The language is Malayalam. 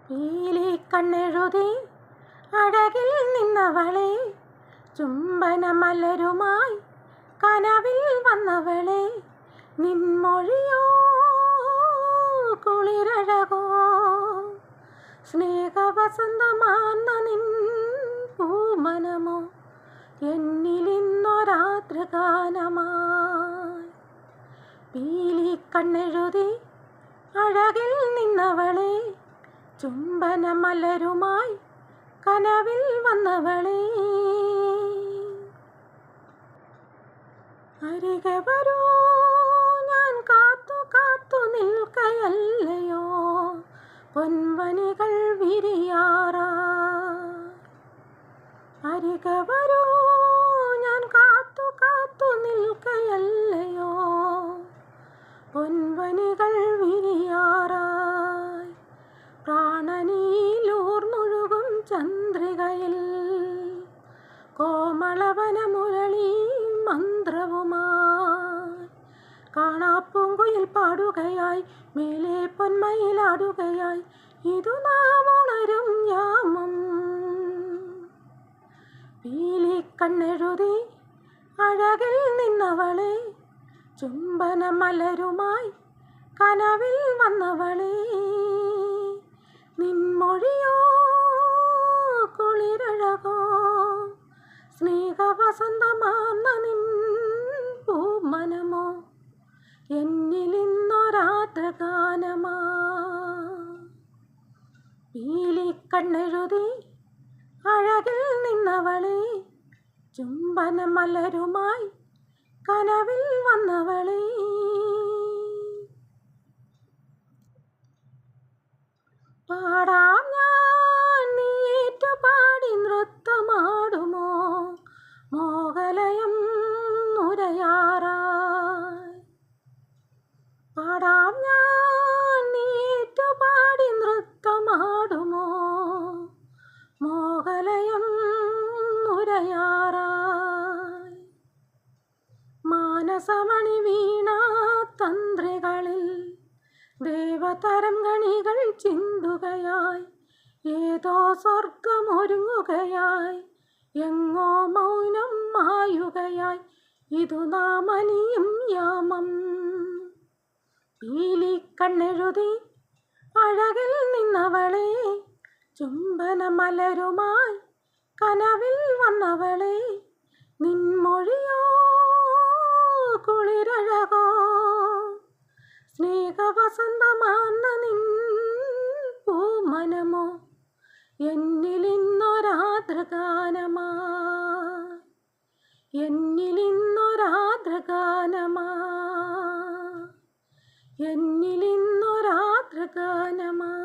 പീലി കണ്ണെഴുതി അഴകിൽ നിന്നവളെ, ചുംബന മലരുമായി കനവിൽ വന്നവളെ, നിൻമൊഴിയോ കുളിരഴകോ സ്നേഹവസന്തമാർന്ന നിൻ പൂമനമോ എന്നിലിന്നൊരാതൃഗാനമായി. പീലി കണ്ണെഴുതി അഴകിൽ നിന്നവളെ, ചുംബന മലരുമായി കനവിൽ വന്നവളെ, അരികെ വരൂ ഞാൻ കാത്തു കാത്തു നിൽക്കയല്ലയോ പൊൻവനികൾ വിരിയാറായി. അരികെ വരൂ ഞാൻ കാത്തു കാത്തു നിൽക്കയല്ലയോ പൊൻവനികൾ വിരിയാറായി. പ്രാണനിലൂർന്നൊഴുകും ചന്ദ്രികയിൽ കോമളവനമുരളി മന്ത്രവുമായി, കാണാപ്പൂങ്കുയിൽ പാടുകയായി മേലെ പൊന്മയിലാടുകയായി, ഇതു നാം ഉണരും യാമം. പീലി കണ്ണെഴുതി അഴകിൽ നിന്നവളെ, ചുംബന മലരുമായി കനവിൽ വന്നവളെ, നിൻമൊഴിയോ കുളിരഴകോ സ്നേഹവസന്തമാർന്ന നിൻ പൂമനമോ എന്നിലിന്നൊരാതൃഗാനമായി. പീലി കണ്ണെഴുതി അഴകിൽ നിന്നവളെ, ചുംബന മലരുമായി കനവിൽ വന്നവളെ. പാടാം ഞാൻ നീറ്റുപാടി നൃത്തമാടുമോ മോഹലയം നുരയാറായി. പാടാം ഞാൻ നീറ്റുപാടി നൃത്തമാടുമോ മോഹലയം നുരയാറായി. മാനസമണി വീണ തന്ത്രികളിൽ ദേവതരം ഗണികൾ ചിന്തുകയായി, ഏതോ സ്വർഗമൊരുങ്ങുകയായി, എങ്ങോ മൗനം മായുകയായി, ഇതു നാം അലിയും യാമം. പീലി കണ്ണെഴുതി അഴകിൽ നിന്നവളെ, ചുംബന മലരുമായി കനവിൽ വന്നവളെ, നിൻമൊഴിയോ കുളിരഴകോ സ്നേഹവസന്തമാർന്ന നിൻ പൂമനമോ എന്നിലിന്നൊരാതൃഗാനമായി, എന്നിലിന്നൊരാതൃഗാനമായി, എന്നിലിന്നൊരാതൃഗാനമായി.